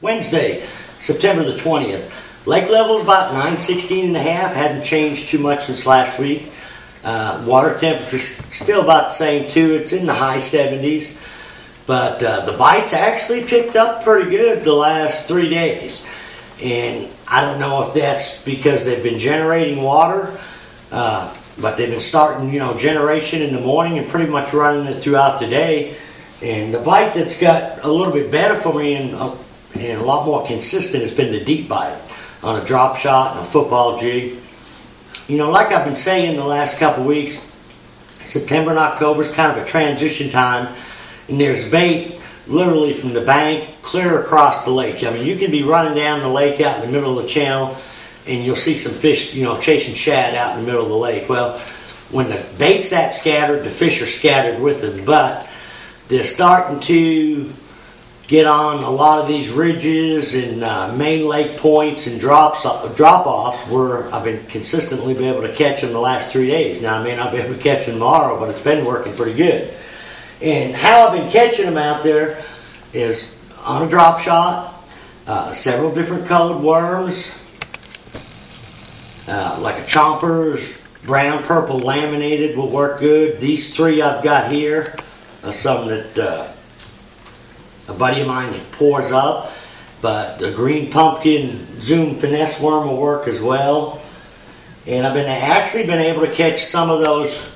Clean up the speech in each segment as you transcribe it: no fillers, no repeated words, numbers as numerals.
Wednesday, September the 20th. Lake level is about 916 and a half. Hadn't changed too much since last week. Water temperature is still about the same too. It's in the high 70s. But the bites actually picked up pretty good the last 3 days. And I don't know if that's because they've been generating water, but they've been starting, generation in the morning and pretty much running it throughout the day. And the bite that's got a little bit better for me and a lot more consistent has been the deep bite on a drop shot and a football jig. Like I've been saying the last couple weeks, September and October is kind of a transition time, and there's bait literally from the bank clear across the lake. I mean, you can be running down the lake out in the middle of the channel, and you'll see some fish, chasing shad out in the middle of the lake. Well, when the bait's that scattered, the fish are scattered with it, but they're starting to get on a lot of these ridges and main lake points and drop-offs where I've been consistently be able to catch them the last 3 days. Now, I may not be able to catch them tomorrow, but it's been working pretty good. And how I've been catching them out there is on a drop shot, several different colored worms, like a chompers, brown, purple, laminated will work good. These three I've got here are some that a buddy of mine that pours up, but the green pumpkin zoom finesse worm will work as well. And I've actually been able to catch some of those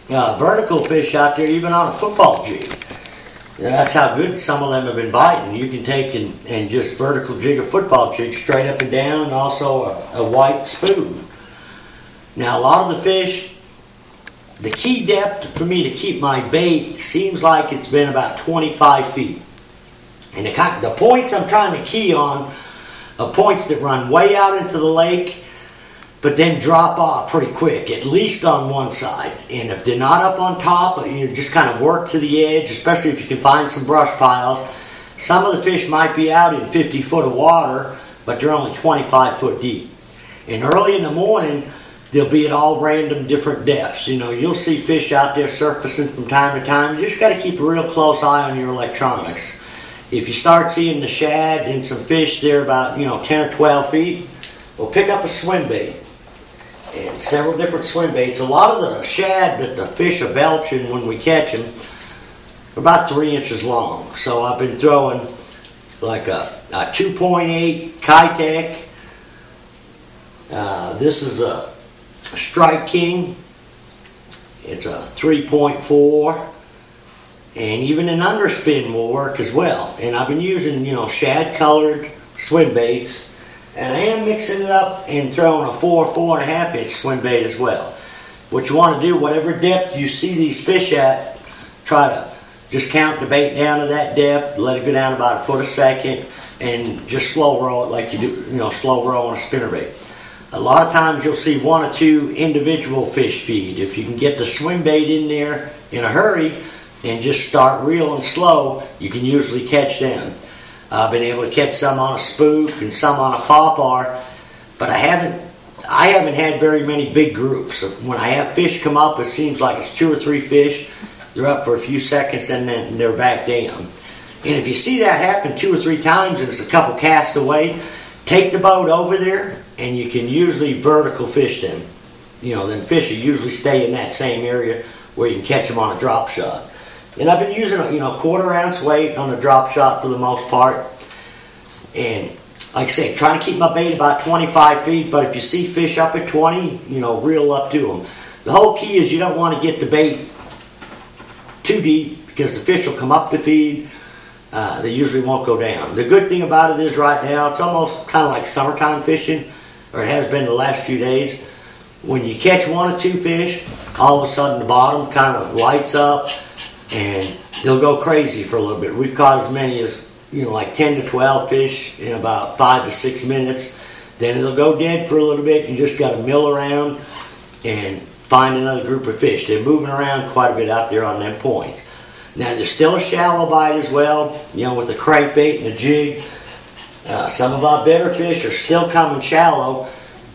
vertical fish out there even on a football jig. That's how good some of them have been biting. You can take and just vertical jig a football jig straight up and down, and also a white spoon. Now, a lot of the fish, the key depth for me to keep my bait seems like it's been about 25 feet. And the points I'm trying to key on are points that run way out into the lake, but then drop off pretty quick, at least on one side. And if they're not up on top, you just kind of work to the edge, especially if you can find some brush piles. Some of the fish might be out in 50 foot of water, but they're only 25 foot deep. And early in the morning, they'll be at all random different depths. You'll see fish out there surfacing from time to time. You just got to keep a real close eye on your electronics. If you start seeing the shad and some fish there about 10 or 12 feet, well, pick up a swim bait. And several different swim baits. A lot of the shad that the fish are belching when we catch them are about 3 inches long. So I've been throwing like a 2.8 Kitech. This is a Strike King. It's a 3.4. And even an underspin will work as well. And I've been using, shad colored swim baits. And I am mixing it up and throwing a 4.5 inch swim bait as well. What you want to do, whatever depth you see these fish at, try to just count the bait down to that depth, let it go down about a foot a second, and just slow roll it like you do, slow roll on a spinnerbait. A lot of times you'll see 1 or 2 individual fish feed. If you can get the swim bait in there in a hurry and just start real and slow, you can usually catch them. I've been able to catch some on a spook and some on a pawpaw, but I haven't had very many big groups. When I have fish come up, it seems like it's 2 or 3 fish. They're up for a few seconds and then they're back down. And if you see that happen 2 or 3 times and it's a couple casts away, take the boat over there and you can usually vertical fish them. Them fish will usually stay in that same area where you can catch them on a drop shot. And I've been using a 1/4 ounce weight on a drop shot for the most part. And like I say, trying to keep my bait about 25 feet, but if you see fish up at 20, reel up to them. The whole key is you don't want to get the bait too deep because the fish will come up to feed. They usually won't go down. The good thing about it is right now, it's almost kind of like summertime fishing, or it has been the last few days. When you catch 1 or 2 fish, all of a sudden the bottom kind of lights up, and they'll go crazy for a little bit. We've caught as many as, like 10 to 12 fish in about 5 to 6 minutes. Then it'll go dead for a little bit. You just got to mill around and find another group of fish. They're moving around quite a bit out there on them points. Now, there's still a shallow bite as well, with a crankbait and a jig. Some of our better fish are still coming shallow.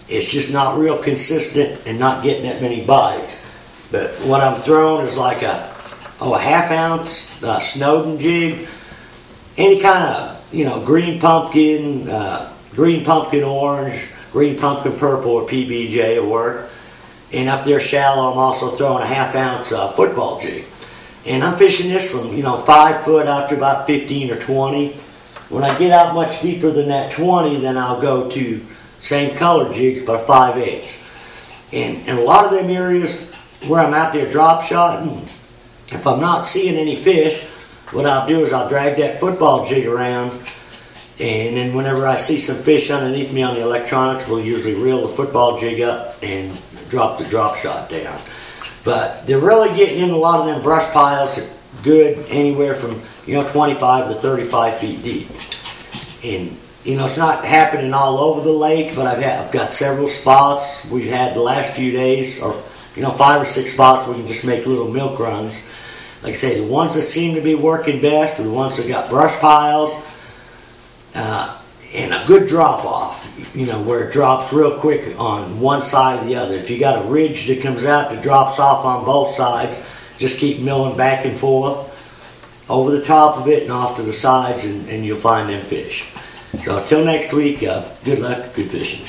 It's just not real consistent and not getting that many bites. But what I'm throwing is like a 1/2 ounce Snowden jig. Any kind of green pumpkin orange, green pumpkin purple, or PBJ will work. And up there shallow, I'm also throwing a 1/2 ounce football jig. And I'm fishing this from 5 foot out to about 15 or 20. When I get out much deeper than that 20, then I'll go to same color jigs, but 5/8. And a lot of them areas where I'm out there drop shotting, if I'm not seeing any fish, what I'll do is I'll drag that football jig around, and then whenever I see some fish underneath me on the electronics, we'll usually reel the football jig up and drop the drop shot down. But they're really getting in a lot of them brush piles that good anywhere from 25 to 35 feet deep. And it's not happening all over the lake, but I've got several spots we've had the last few days, or 5 or 6 spots we can just make little milk runs. Like I say, the ones that seem to be working best are the ones that got brush piles and a good drop off, where it drops real quick on one side or the other. If you got a ridge that comes out that drops off on both sides, just keep milling back and forth over the top of it and off to the sides, and you'll find them fish. So until next week, good luck, good fishing.